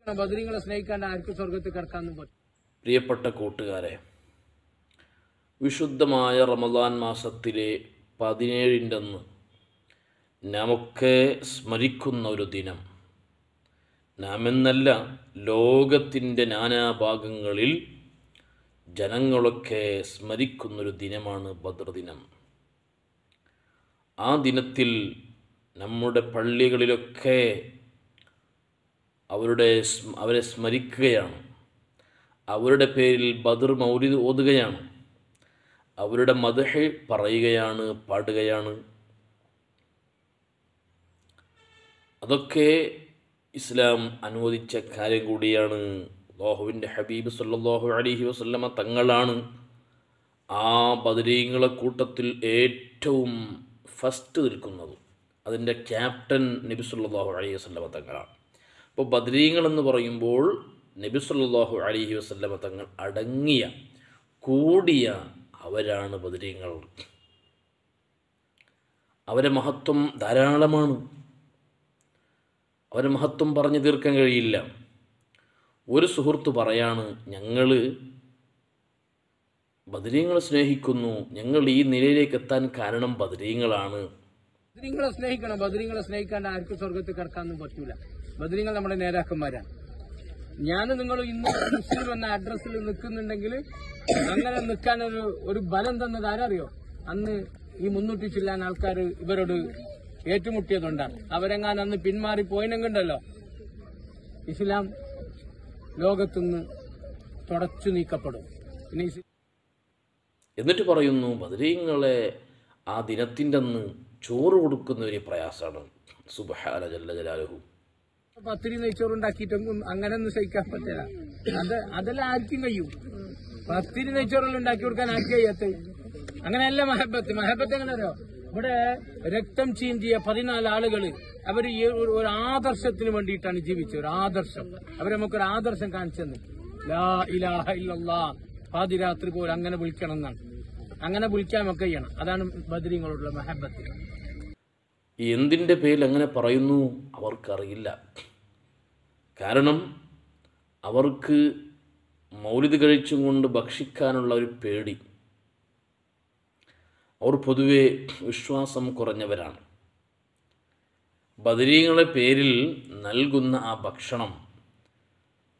ബദരീങ്ങളെ സ്നേഹിക്കാണ്ട് ആർക്കും സ്വർഗത്തിൽ കിടക്കാനും പറ്റും. പ്രിയപ്പെട്ട കൂട്ടുകാരെ, വിശുദ്ധമായ റമദാൻ മാസത്തിലെ 17 അന്ന് നമുക്ക് സ്മരിക്കുന്ന ഒരു ദിനം, നാം എന്നല്ല ലോകത്തിൻ്റെ നാനാഭാഗങ്ങളിൽ ജനങ്ങളൊക്കെ സ്മരിക്കുന്നൊരു ദിനമാണ് ബദർ ദിനം. ആ ദിനത്തിൽ നമ്മുടെ പള്ളികളിലൊക്കെ അവരെ സ്മരിക്കുകയാണ്, അവരുടെ പേരിൽ ബദർ മൗലിദ് ഓതുകയാണ്, അവരുടെ മദ്ഹ് പറയുകയാണ്, പാടുകയാണ്. അതൊക്കെ ഇസ്ലാം അനുവദിച്ച കാര്യം കൂടിയാണ്. അല്ലാഹുവിൻ്റെ ഹബീബ് സല്ലല്ലാഹു അലൈഹി വസല്ലമ തങ്ങളാണ് ആ ബദരീങ്ങളെ കൂട്ടത്തിൽ ഏറ്റവും ഫസ്റ്റ് നിൽക്കുന്നത്. അതിൻ്റെ ക്യാപ്റ്റൻ നബി സല്ലല്ലാഹു അലൈഹി വസല്ലമ തങ്ങളാണ്. അപ്പോൾ ബദരീങ്ങളെന്ന് പറയുമ്പോൾ നബി സല്ലല്ലാഹു അലൈഹി വസല്ലമ തങ്ങൾ അടങ്ങിയ കൂടിയ അവരാണ് ബദരീങ്ങൾ. അവരെ മഹത്വം ധാരാളമാണ്. അവരെ മഹത്വം പറഞ്ഞു തീർക്കാൻ കഴിയില്ല. ഒരു സുഹൃത്ത് പറയാണ്, ഞങ്ങൾ ബദരീങ്ങളെ സ്നേഹിക്കുന്നു, ഞങ്ങൾ ഈ നിലയിലേക്ക് എത്താൻ കാരണം ബദരീങ്ങളാണ്. ബദരീങ്ങളെ സ്നേഹിക്കണം. ബദരീങ്ങളെ സ്നേഹിക്കാണ്ട് ആർക്കും സ്വർഗത്തിൽ കിടക്കാനും പറ്റൂല. ബദരീങ്ങൾ നമ്മുടെ നേതാക്കന്മാരാണ്. ഞാൻ നിങ്ങൾ ഇന്ന് മുസ്ലിം എന്ന അഡ്രസ്സിൽ നിൽക്കുന്നുണ്ടെങ്കിൽ അങ്ങനെ നിൽക്കാൻ ഒരു ബലം തന്നത് ആരറിയോ? അന്ന് ഈ 300 ചില്ലാൻ ആൾക്കാർ ഇവരോട് ഏറ്റുമുട്ടിയതുകൊണ്ടാണ്. അവരെങ്ങാൻ അന്ന് പിന്മാറി പോയിനെങ്കിണ്ടല്ലോ ഇസ്ലാം ലോകത്തുനിന്ന് തുടച്ചു നീക്കപ്പെടും. പിന്നെ എന്നിട്ട് പറയുന്നു, ബദരീങ്ങളെ ആ ദിനത്തിൻ്റെ അന്ന് ചോറ് കൊടുക്കുന്ന ഒരു പ്രയാസമാണ്. സുബ്ഹാന ജല്ല ജലാലുഹു. പത്തിരി നെയ്ച്ചോറുണ്ടാക്കിയിട്ടൊന്നും അങ്ങനെ ഒന്നും സഹിക്കാൻ പറ്റില്ല. അതെല്ലാം ആർക്കും കഴിയും. പത്തിരി നെയ്ച്ചോറെല്ലാം ഉണ്ടാക്കി കൊടുക്കാൻ ആർക്കും കഴിയാത്ത അങ്ങനെയല്ല മഹബത്ത് എങ്ങനെയോ. ഇവിടെ രക്തം ചീന്തിയ 14 ആളുകൾ അവർ ഈ ഒരു ആദർശത്തിന് വേണ്ടിയിട്ടാണ് ജീവിച്ചത്. ഒരു ആദർശം. അവർ നമുക്കൊരു ആദർശം കാണിച്ചെന്ന്. ലാ ഇലാഹ ഇല്ലല്ലാഹ് പാതിരാത്രി പോലെ അങ്ങനെ വിളിക്കണം എന്നാണ്. അങ്ങനെ വിളിക്കാൻ നമുക്ക് ചെയ്യണം. അതാണ് ബദരീങ്ങളോടുള്ള മഹബത്ത്. എന്തിൻ്റെ പേരിൽ അങ്ങനെ പറയുന്നു അവർക്കറിയില്ല. കാരണം അവർക്ക് മൗലിദ് കഴിച്ചും കൊണ്ട് ഭക്ഷിക്കാനുള്ള ഒരു പേടി. അവർ പൊതുവെ വിശ്വാസം കുറഞ്ഞവരാണ്. ബദരീങ്ങളെ പേരിൽ നൽകുന്ന ആ ഭക്ഷണം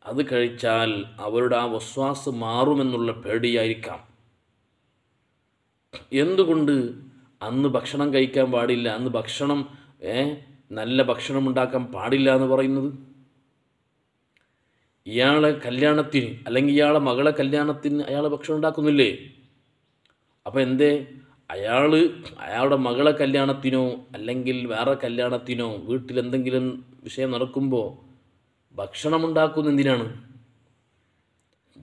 അത് കഴിച്ചാൽ അവരുടെ ആ വസ്വാസ് മാറുമെന്നുള്ള പേടിയായിരിക്കാം. എന്തുകൊണ്ട് അന്ന് ഭക്ഷണം കഴിക്കാൻ പാടില്ല, അന്ന് ഭക്ഷണം നല്ല ഭക്ഷണം ഉണ്ടാക്കാൻ പാടില്ല എന്ന് പറയുന്നത്? ഇയാളെ കല്യാണത്തിന് അല്ലെങ്കിൽ ഇയാളെ മകളെ കല്യാണത്തിന് അയാൾ ഭക്ഷണം ഉണ്ടാക്കുന്നില്ലേ? അപ്പം എന്തേ അയാളുടെ മകളെ കല്യാണത്തിനോ അല്ലെങ്കിൽ വേറെ കല്യാണത്തിനോ വീട്ടിലെന്തെങ്കിലും വിഷയം നടക്കുമ്പോൾ ഭക്ഷണം ഉണ്ടാക്കുന്ന എന്തിനാണ്?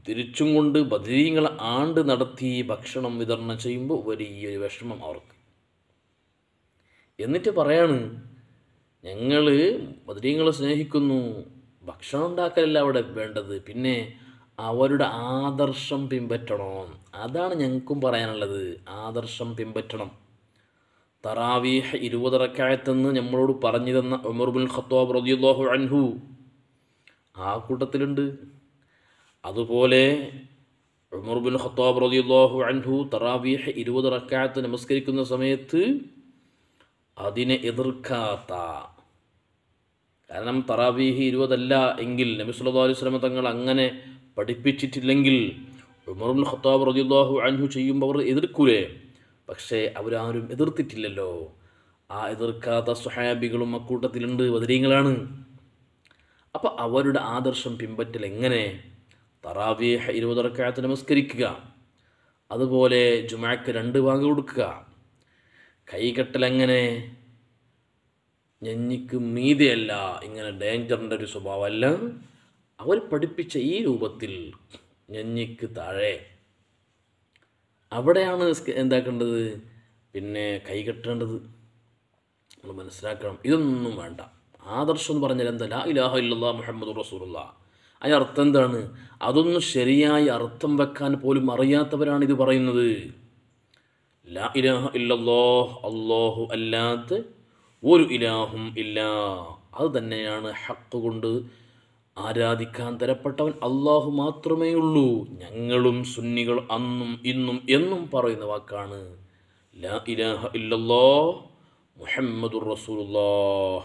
തിരിച്ചും കൊണ്ട് ബദരീങ്ങളെ ആണ്ട് നടത്തി ഭക്ഷണം വിതരണം ചെയ്യുമ്പോൾ വലിയൊരു വിഷമം അവർക്ക്. എന്നിട്ട് പറയാണ്, ഞങ്ങൾ ബദരീങ്ങളെ സ്നേഹിക്കുന്നു, ഭക്ഷണം ഉണ്ടാക്കലല്ല അവിടെ വേണ്ടത്, പിന്നെ അവരുടെ ആദർശം പിൻപറ്റണം. അതാണ് ഞങ്ങൾക്കും പറയാനുള്ളത്. ആദർശം പിൻപറ്റണം. തറാവീഹ് 20 റക്അത്തെന്ന് നമ്മളോട് പറഞ്ഞു തന്ന ഉമർ ഇബ്നുൽ ഖത്താബ് റളിയല്ലാഹു അൻഹു ആ കൂട്ടത്തിലുണ്ട്. അതുപോലെ ഉമർ ഇബ്നുൽ ഖത്താബ് റളിയല്ലാഹു അൻഹു തറാവീഹ് 20 റക്അത്ത് നമസ്കരിക്കുന്ന സമയത്ത് അതിനെ എതിർക്കാത്ത, കാരണം തറാവീഹ് 20 അല്ല എങ്കിൽ നബി സല്ലല്ലാഹു അലൈഹി വസല്ലം തങ്ങൾ അങ്ങനെ പഠിപ്പിച്ചിട്ടില്ലെങ്കിൽ ഉമർ ഇബ്നുൽ ഖത്താബ് റളിയല്ലാഹു അൻഹു ചെയ്യുമ്പോൾ അവർ എതിർക്കൂലേ? പക്ഷേ അവരാരും എതിർത്തിട്ടില്ലല്ലോ. ആ എതിർക്കാത്ത സ്വഹാബികളും അക്കൂട്ടത്തിലുണ്ട്, ബദരീങ്ങളാണ്. അപ്പം അവരുടെ ആദർശം പിൻപറ്റൽ എങ്ങനെ? തറാവീഹ് 20 റക്അത്ത് നമസ്കരിക്കുക, അതുപോലെ ജുമുഅക്ക് 2 ബാങ്ക് കൊടുക്കുക. കൈകെട്ടലെങ്ങനെ? ഞെഞ്ഞിക്ക് മീതെയല്ല, ഇങ്ങനെ ഡേഞ്ചറിൻ്റെ ഒരു സ്വഭാവമല്ല. അവർ പഠിപ്പിച്ച ഈ രൂപത്തിൽ ഞെഞ്ഞിക്ക് താഴെ, അവിടെയാണ് എന്താക്കേണ്ടത്, പിന്നെ കൈകെട്ടേണ്ടത്. നമ്മൾ മനസ്സിലാക്കണം. ഇതൊന്നും വേണ്ട. ആദർശം എന്ന് പറഞ്ഞാൽ എന്താ? ലാ ഇലാഹ ഇല്ലല്ലാഹ് മുഹമ്മദുർ റസൂലുള്ളാഹ്. അതിന് അർത്ഥം എന്താണ്? അതൊന്നും ശരിയായി അർത്ഥം വെക്കാൻ പോലും അറിയാത്തവരാണ് ഇത് പറയുന്നത്. ലാ ഇലാഹ ഇല്ലല്ലാഹ്, അല്ലാഹു അല്ലാത്ത ഒരു ഇലാഹും ഇല്ല. അത് തന്നെയാണ് ഹക്ക് കൊണ്ട് ആരാധിക്കാൻ തരപ്പെട്ടവൻ അള്ളാഹു മാത്രമേ ഉള്ളൂ. ഞങ്ങളും സുന്നികൾ അന്നും ഇന്നും എന്നും പറയുന്ന വാക്കാണ് ലാ ഇലാഹ ഇല്ലല്ലാഹ് മുഹമ്മദുർ റസൂലുള്ളാഹ്.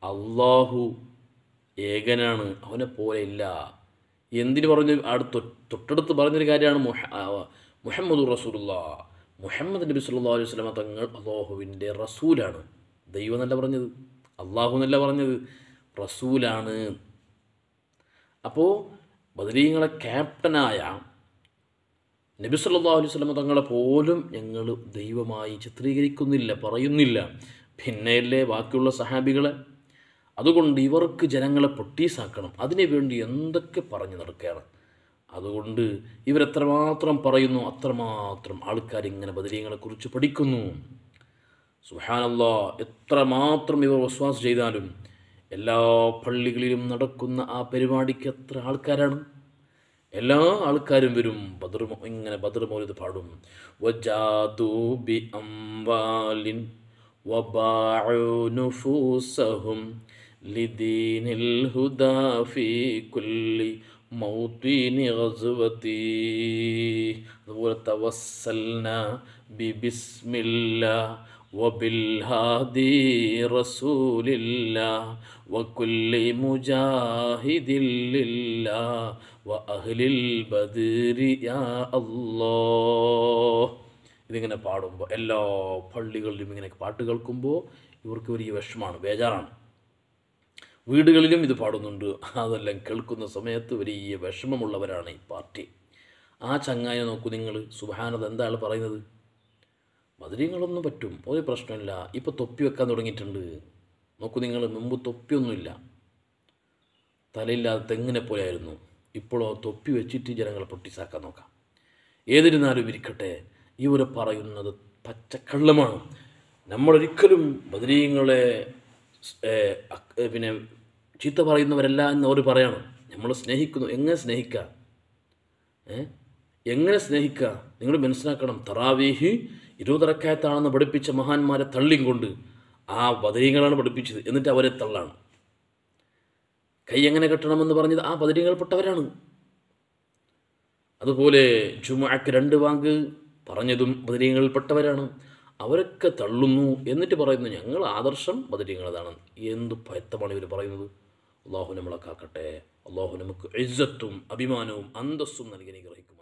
അള്ളാഹു ഏകനാണ്, അവനെ പോലെ ഇല്ല. എന്തിന് പറഞ്ഞു? തൊട്ടടുത്ത് പറഞ്ഞൊരു കാര്യമാണ് മുഹമ്മദുർ റസൂലുള്ളാഹ്. മുഹമ്മദ് നബി സല്ലല്ലാഹു അലൈഹി വസല്ലം തങ്ങൾ അള്ളാഹുവിൻ്റെ റസൂലാണ്. ദൈവം എന്നല്ല പറഞ്ഞത്, അള്ളാഹു എന്നല്ല പറഞ്ഞത്, റസൂലാണ്. അപ്പോൾ ബദരീങ്ങളെ ക്യാപ്റ്റനായ നബി സല്ലല്ലാഹു അലൈഹി വസല്ലം തങ്ങളെ പോലും ഞങ്ങൾ ദൈവമായി ചിത്രീകരിക്കുന്നില്ല, പറയുന്നില്ല. പിന്നെയല്ലേ ബാക്കിയുള്ള സഹാബികളെ. അതുകൊണ്ട് ഇവർക്ക് ജനങ്ങളെ പൊട്ടീസാക്കണം, അതിനു വേണ്ടി എന്തൊക്കെ പറഞ്ഞു നടക്കുകയാണ്. അതുകൊണ്ട് ഇവരെത്രമാത്രം പറയുന്നു അത്രമാത്രം ആൾക്കാർ ഇങ്ങനെ ബദരീങ്ങളെക്കുറിച്ച് പഠിക്കുന്നു. സുബ്ഹാനല്ലാഹ്, എത്രമാത്രം ഇവർ വസ്വാസ് ചെയ്താലും എല്ലാ പള്ളികളിലും നടക്കുന്ന ആ പരിപാടിക്ക് എത്ര ആൾക്കാരാണ്? എല്ലാ ആൾക്കാരും വരും, ഇങ്ങനെ ബദർ മൗലിദ് പാടും. വജാദൂ ബി അംവാലിൻ വബാഉ നുഫൂസഹും ലിദീനിൽ ഹുദാ ഫീ കുല്ലി മൗത്തിനി ഗസ്വതി. അതുപോലെ തവസ്സൽന ബിസ്മില്ലാ വബിൽഹാദി റസൂലില്ലാ വകുല്ലി മുജാഹിദില്ലാ വഅഹ്ലിൽ ബദ്രി യാ അല്ലാഹ്. ഇതിങ്ങനെ പാടുമ്പോൾ എല്ലാ പള്ളികളിലും ഇങ്ങനെ പാട്ട് കേൾക്കുമ്പോൾ ഇവർക്ക് വലിയ വിഷമാണ്, ബേജാറാണ്. വീടുകളിലും ഇത് പാടുന്നുണ്ട്. അതെല്ലാം കേൾക്കുന്ന സമയത്ത് വലിയ വിഷമമുള്ളവരാണ് ഈ പാർട്ടി. ആ ചങ്ങായ നോക്കൂ നിങ്ങൾ, സുബ്ഹാനല്ലാഹ്, എന്താണ് പറയുന്നത്? ബദരീങ്ങളൊന്നും പറ്റും, ഒരു പ്രശ്നമില്ല. ഇപ്പോൾ തൊപ്പി വെക്കാൻ തുടങ്ങിയിട്ടുണ്ട്. നോക്കൂ നിങ്ങൾ, മുമ്പ് തൊപ്പിയൊന്നുമില്ല, തലയില്ലാതെ തെങ്ങിനെ പോലെയായിരുന്നു. ഇപ്പോഴോ തൊപ്പി വെച്ചിട്ട് ജനങ്ങളെ പൊട്ടിസാക്കാൻ നോക്കാം. ഏതിരുന്നാലും ഇരിക്കട്ടെ, ഇവർ പറയുന്നത് പച്ചക്കള്ളമാണ്. നമ്മളൊരിക്കലും ബദരീങ്ങളെ പിന്നെ ചീത്ത പറയുന്നവരല്ല എന്ന് അവർ പറയണം. നമ്മൾ സ്നേഹിക്കുന്നു. എങ്ങനെ സ്നേഹിക്കുക? എങ്ങനെ സ്നേഹിക്കുക? നിങ്ങൾ മനസ്സിലാക്കണം. തറാവീഹ് 20 റക്അത്താണെന്ന് പഠിപ്പിച്ച മഹാന്മാരെ തള്ളിയും കൊണ്ട് ആ ബദരീങ്ങളാണ് പഠിപ്പിച്ചത്. എന്നിട്ട് അവരെ തള്ളാണ്. കൈ എങ്ങനെ കെട്ടണമെന്ന് പറഞ്ഞത് ആ ബദരീങ്ങൾപ്പെട്ടവരാണ്. അതുപോലെ ജുമുഅക്ക് 2 വാങ്ക് പറഞ്ഞതും ബദരീങ്ങളിൽപ്പെട്ടവരാണ്. അവരൊക്കെ തള്ളുന്നു. എന്നിട്ട് പറയുന്നു ഞങ്ങൾ ആദർശം ബദരീങ്ങളതാണ്. എന്ത് പയത്തമാണ് ഇവർ പറയുന്നത്? അള്ളാഹു നമ്മളെ കാക്കട്ടെ. അള്ളാഹു നമുക്ക് ഇസ്സത്തും അഭിമാനവും അന്തസ്സും നൽകി അനുഗ്രഹിക്കും.